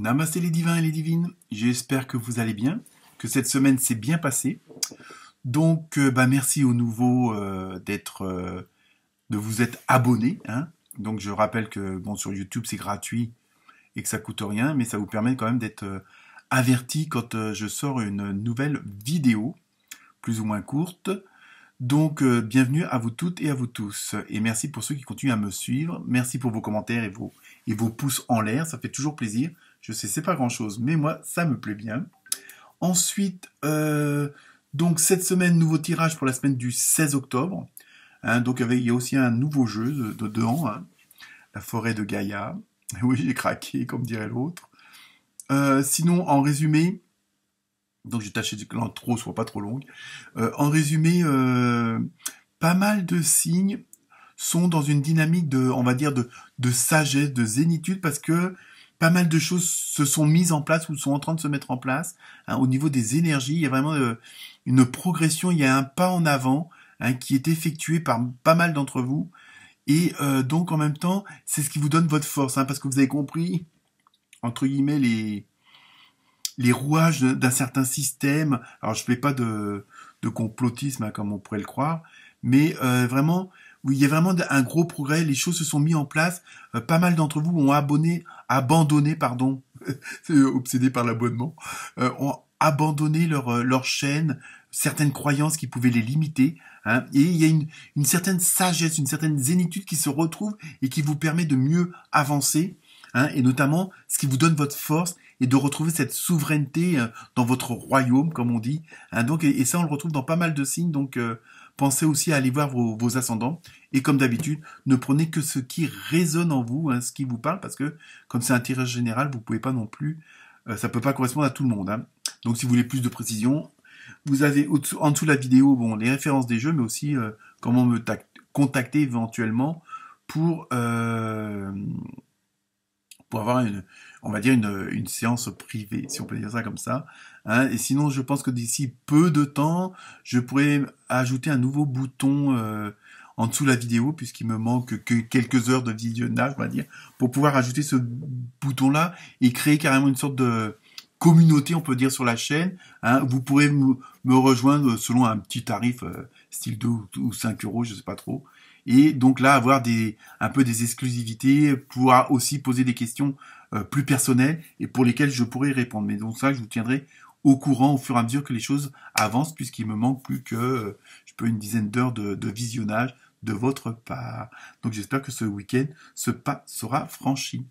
Namasté les divins et les divines, j'espère que vous allez bien, que cette semaine s'est bien passée. Donc, merci aux nouveaux de vous être abonnés. Hein. Donc, je rappelle que sur YouTube c'est gratuit et que ça coûte rien, mais ça vous permet quand même d'être averti quand je sors une nouvelle vidéo, plus ou moins courte. Donc, bienvenue à vous toutes et à vous tous. Et merci pour ceux qui continuent à me suivre. Merci pour vos commentaires et vos pouces en l'air. Ça fait toujours plaisir. Je sais, c'est pas grand-chose, mais moi, ça me plaît bien. Ensuite, donc cette semaine, nouveau tirage pour la semaine du 16 octobre. Hein, donc, il y a aussi un nouveau jeu dedans, hein, la forêt de Gaïa. Oui, j'ai craqué, comme dirait l'autre. Sinon, en résumé... Donc j'ai tâché que l'intro soit pas trop longue. En résumé, pas mal de signes sont dans une dynamique on va dire, de sagesse, de zénitude, parce que pas mal de choses se sont mises en place ou sont en train de se mettre en place. Hein, au niveau des énergies, il y a vraiment une progression, il y a un pas en avant qui est effectué par pas mal d'entre vous. Et donc en même temps, c'est ce qui vous donne votre force, parce que vous avez compris, entre guillemets, les rouages d'un certain système. Alors je ne fais pas de complotisme comme on pourrait le croire, mais vraiment, oui, il y a vraiment un gros progrès, les choses se sont mises en place, pas mal d'entre vous ont abandonné, c'est obsédé par l'abonnement, ont abandonné leur chaîne, certaines croyances qui pouvaient les limiter, hein, et il y a une certaine sagesse, une certaine zénitude qui se retrouve et qui vous permet de mieux avancer, hein, et notamment ce qui vous donne votre force et de retrouver cette souveraineté dans votre royaume, comme on dit. Hein, donc, et ça, on le retrouve dans pas mal de signes. Donc, pensez aussi à aller voir vos ascendants. Et comme d'habitude, ne prenez que ce qui résonne en vous, ce qui vous parle, parce que comme c'est un tirage général, vous pouvez pas non plus, ça peut pas correspondre à tout le monde. Hein. Donc, si vous voulez plus de précision, vous avez en dessous de la vidéo, les références des jeux, mais aussi comment me contacter éventuellement pour avoir on va dire une séance privée, si on peut dire ça comme ça. Hein. Et sinon, je pense que d'ici peu de temps, je pourrais ajouter un nouveau bouton en dessous de la vidéo, puisqu'il me manque que quelques heures de visionnage, on va dire, pour pouvoir ajouter ce bouton-là et créer carrément une sorte de communauté, on peut dire, sur la chaîne. Hein. Vous pourrez me rejoindre selon un petit tarif, style 2 ou 5 euros, je sais pas trop. Et donc là, avoir un peu des exclusivités, pouvoir aussi poser des questions plus personnelles et pour lesquelles je pourrais répondre. Mais donc ça, je vous tiendrai au courant au fur et à mesure que les choses avancent, puisqu'il me manque plus que une dizaine d'heures de visionnage de votre part. Donc j'espère que ce week-end, ce pas sera franchi.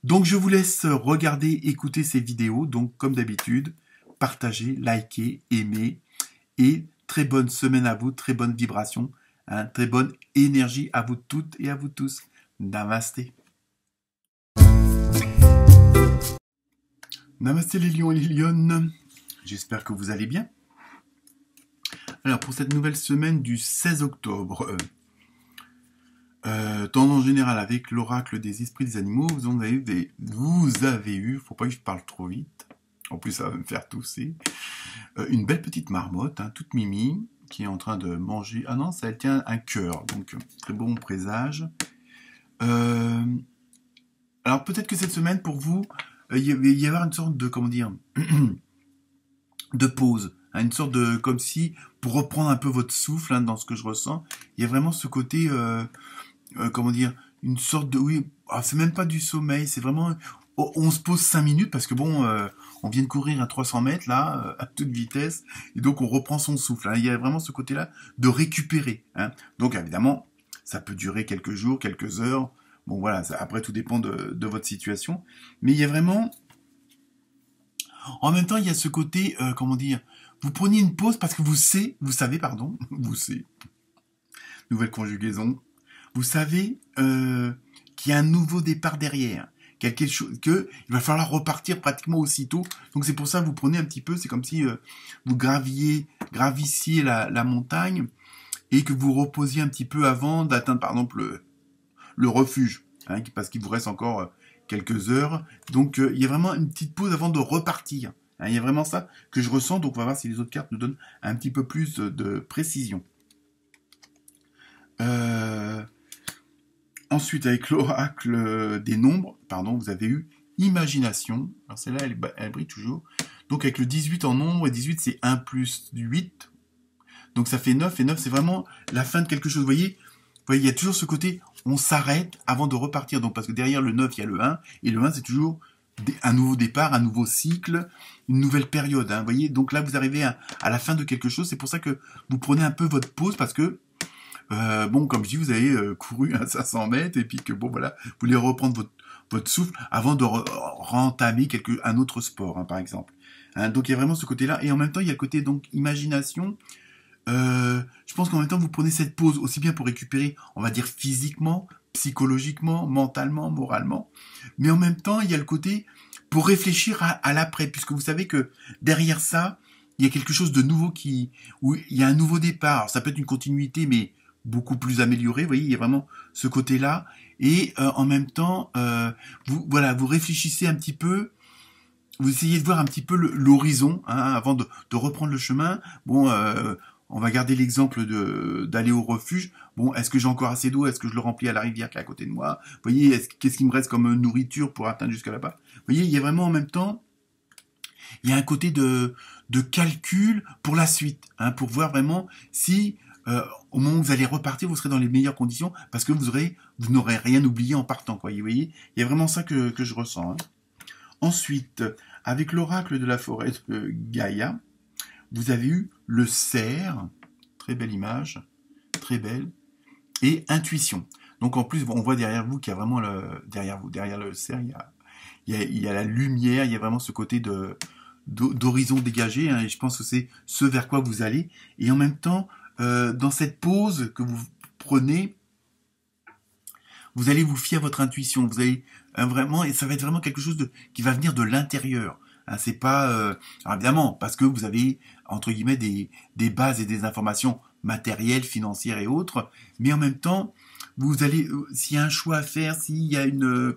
Donc je vous laisse regarder, écouter ces vidéos. Donc comme d'habitude, partagez, likez, aimez et très bonne semaine à vous, très bonne vibration. Très bonne énergie à vous toutes et à vous tous. Namasté. Namasté les lions et les lionnes. J'espère que vous allez bien. Alors pour cette nouvelle semaine du 16 octobre, tendance générale avec l'oracle des esprits des animaux, vous avez eu, faut pas que je parle trop vite, en plus ça va me faire tousser, une belle petite marmotte, toute mimi, qui est en train de manger... Ah non, ça elle tient un cœur, donc très bon présage. Alors peut-être que cette semaine, pour vous, il va y avoir une sorte de, comment dire, de pause, une sorte de, comme si, pour reprendre un peu votre souffle dans ce que je ressens, il y a vraiment ce côté, comment dire, une sorte de... Oui, c'est même pas du sommeil, c'est vraiment... On se pose 5 minutes parce que on vient de courir à 300 mètres là, à toute vitesse, et donc on reprend son souffle. Hein. Il y a vraiment ce côté-là de récupérer. Hein. Donc évidemment, ça peut durer quelques jours, quelques heures. Bon voilà, après tout dépend de votre situation. Mais il y a vraiment... En même temps, il y a ce côté, comment dire, vous prenez une pause parce que vous savez, nouvelle conjugaison, vous savez qu'il y a un nouveau départ derrière. Quelque chose il va falloir repartir pratiquement aussitôt. Donc c'est pour ça que vous prenez un petit peu, c'est comme si vous gravissiez la montagne et que vous reposiez un petit peu avant d'atteindre par exemple le refuge, parce qu'il vous reste encore quelques heures. Donc il y a vraiment une petite pause avant de repartir. Il y a vraiment ça que je ressens, donc on va voir si les autres cartes nous donnent un petit peu plus de précision. Ensuite, avec l'oracle des nombres, vous avez eu imagination. Alors celle-là, elle brille toujours. Donc avec le 18 en nombre, et 18 c'est 1 plus 8. Donc ça fait 9, et 9 c'est vraiment la fin de quelque chose. Vous voyez, il y a toujours ce côté, on s'arrête avant de repartir. Donc parce que derrière le 9, il y a le 1, et le 1 c'est toujours un nouveau départ, un nouveau cycle, une nouvelle période. Vous voyez, donc là vous arrivez à la fin de quelque chose. C'est pour ça que vous prenez un peu votre pause, parce que bon, comme je dis, vous avez couru à 500 mètres et puis que bon voilà, vous voulez reprendre votre souffle avant de rentamer un autre sport, par exemple. Donc il y a vraiment ce côté-là, et en même temps il y a le côté donc imagination. Je pense qu'en même temps vous prenez cette pause aussi bien pour récupérer, on va dire physiquement, psychologiquement, mentalement, moralement, mais en même temps il y a le côté pour réfléchir à l'après, puisque vous savez que derrière ça il y a quelque chose de nouveau où il y a un nouveau départ. Alors, ça peut être une continuité, mais beaucoup plus améliorée. Vous voyez, il y a vraiment ce côté-là. Et en même temps, vous réfléchissez un petit peu, vous essayez de voir un petit peu l'horizon avant de reprendre le chemin. Bon, on va garder l'exemple d'aller au refuge. Bon, est-ce que j'ai encore assez d'eau? Est-ce que je le remplis à la rivière qui est à côté de moi? Vous voyez, qu'est-ce qui me reste comme nourriture pour atteindre jusqu'à là-bas? Vous voyez, il y a vraiment en même temps, il y a un côté de calcul pour la suite, pour voir vraiment si au moment où vous allez repartir, vous serez dans les meilleures conditions, parce que vous n'aurez rien oublié en partant, quoi. Vous voyez, il y a vraiment ça que je ressens. Ensuite, avec l'oracle de la forêt de Gaïa, vous avez eu le cerf, très belle image, très belle, et intuition. Donc en plus, on voit derrière vous qu'il y a vraiment derrière le cerf, il y a la lumière, il y a vraiment ce côté d'horizon dégagé, et je pense que c'est ce vers quoi vous allez. Et en même temps, dans cette pause que vous prenez, vous allez vous fier à votre intuition. Vous allez vraiment, et ça va être vraiment quelque chose qui va venir de l'intérieur. C'est pas, alors évidemment, parce que vous avez entre guillemets des bases et des informations matérielles, financières et autres, mais en même temps, vous allez, s'il y a un choix à faire, s'il y a une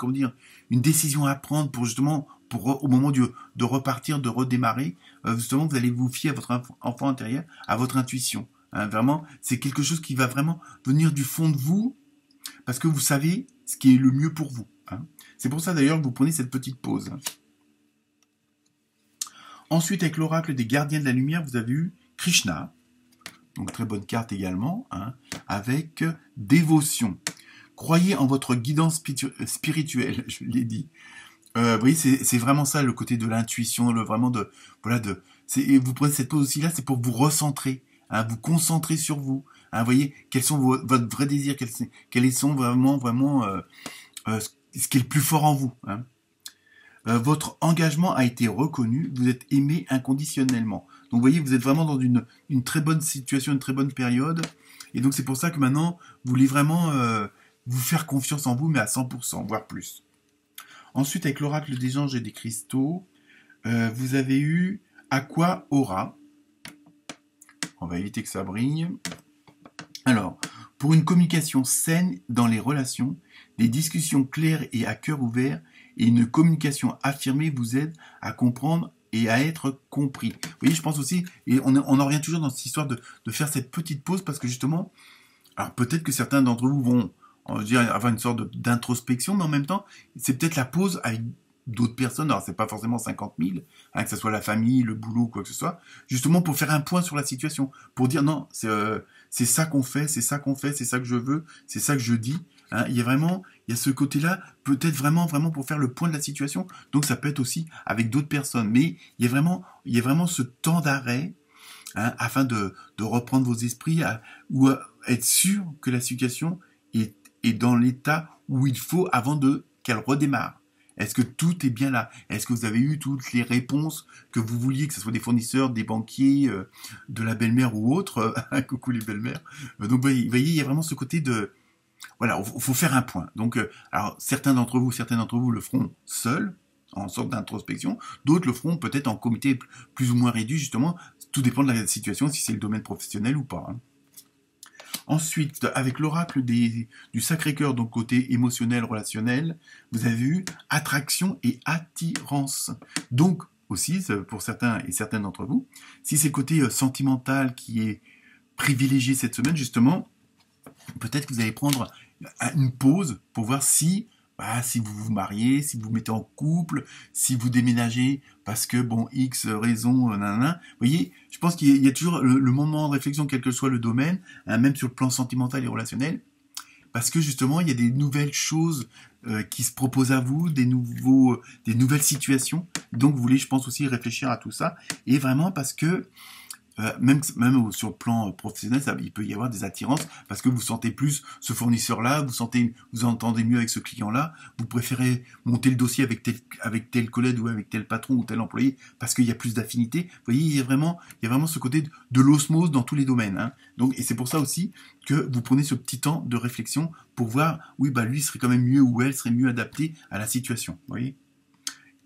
décision à prendre pour justement, au moment de repartir, de redémarrer, justement, vous allez vous fier à votre enfant intérieur, à votre intuition. Vraiment, c'est quelque chose qui va vraiment venir du fond de vous, parce que vous savez ce qui est le mieux pour vous. C'est pour ça d'ailleurs que vous prenez cette petite pause. Ensuite, avec l'oracle des gardiens de la lumière, vous avez eu Krishna, donc très bonne carte également, avec dévotion. Croyez en votre guidance spirituelle, je l'ai dit. Vous voyez, c'est vraiment ça le côté de l'intuition, vous prenez cette pause aussi là, c'est pour vous recentrer, vous concentrer sur vous. Vous voyez, quels sont votre vrai désir, quels sont vraiment ce qui est le plus fort en vous. Votre engagement a été reconnu, vous êtes aimé inconditionnellement. Donc vous voyez, vous êtes vraiment dans une très bonne situation, une très bonne période. Et donc c'est pour ça que maintenant, vous voulez vraiment vous faire confiance en vous, mais à 100%, voire plus. Ensuite, avec l'oracle des anges et des cristaux, vous avez eu Aqua Aura. On va éviter que ça brille. Alors, pour une communication saine dans les relations, des discussions claires et à cœur ouvert, et une communication affirmée vous aide à comprendre et à être compris. Vous voyez, je pense aussi, et on en revient toujours dans cette histoire de faire cette petite pause, parce que justement, alors peut-être que certains d'entre vous vont avoir une sorte d'introspection, mais en même temps, c'est peut-être la pause avec d'autres personnes, alors c'est pas forcément 50 000, que ce soit la famille, le boulot, quoi que ce soit, justement pour faire un point sur la situation, pour dire non, c'est ça qu'on fait, c'est ça qu'on fait, c'est ça que je veux, c'est ça que je dis. Il y a ce côté-là, peut-être vraiment pour faire le point de la situation. Donc ça peut être aussi avec d'autres personnes, mais il y a vraiment ce temps d'arrêt, afin de reprendre vos esprits, ou être sûr que la situation est dans l'état où il faut avant qu'elle redémarre. Est-ce que tout est bien là? Est-ce que vous avez eu toutes les réponses que vous vouliez, que ce soit des fournisseurs, des banquiers, de la belle-mère ou autre? Coucou les belles-mères. Donc vous voyez, il y a vraiment ce côté de... Voilà, il faut faire un point. Donc, alors certains d'entre vous le feront seuls, en sorte d'introspection. D'autres le feront peut-être en comité plus ou moins réduit, justement. Tout dépend de la situation, si c'est le domaine professionnel ou pas. Ensuite, avec l'oracle du Sacré-Cœur, donc côté émotionnel, relationnel, vous avez eu attraction et attirance. Donc, aussi, pour certains et certaines d'entre vous, si c'est le côté sentimental qui est privilégié cette semaine, justement, peut-être que vous allez prendre une pause pour voir si bah, si vous vous mariez, si vous vous mettez en couple, si vous déménagez parce que, bon, X raison, nanana. Vous voyez, je pense qu'il y a toujours le moment de réflexion, quel que soit le domaine, hein, même sur le plan sentimental et relationnel, parce que justement, il y a des nouvelles choses qui se proposent à vous, des nouvelles situations. Donc, vous voulez, je pense aussi réfléchir à tout ça, et vraiment parce que même sur le plan professionnel, il peut y avoir des attirances parce que vous sentez plus ce fournisseur-là, vous entendez mieux avec ce client-là, vous préférez monter le dossier avec tel collègue ou avec tel patron ou tel employé parce qu'il y a plus d'affinité. Vous voyez, il y a vraiment ce côté de l'osmose dans tous les domaines, hein. Donc, et c'est pour ça aussi que vous prenez ce petit temps de réflexion pour voir, oui, bah lui serait quand même mieux ou elle serait mieux adaptée à la situation. Vous voyez.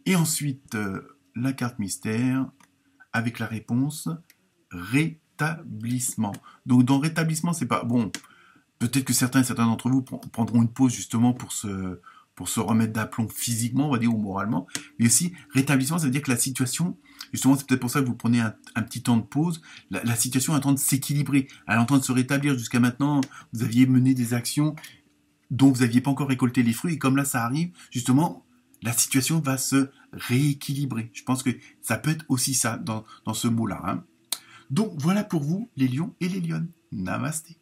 Et ensuite, la carte mystère avec la réponse rétablissement. Donc dans rétablissement, c'est pas bon. Peut-être que certains d'entre vous prendront une pause justement pour se remettre d'aplomb physiquement, on va dire, ou moralement. Mais aussi rétablissement, ça veut dire que la situation, justement, c'est peut-être pour ça que vous prenez un petit temps de pause. La situation est en train de s'équilibrer, elle est en train de se rétablir. Jusqu'à maintenant, vous aviez mené des actions dont vous n'aviez pas encore récolté les fruits, et comme là, ça arrive, justement, la situation va se rééquilibrer. Je pense que ça peut être aussi ça dans ce mot-là, hein. Donc voilà pour vous, les lions et les lionnes. Namasté.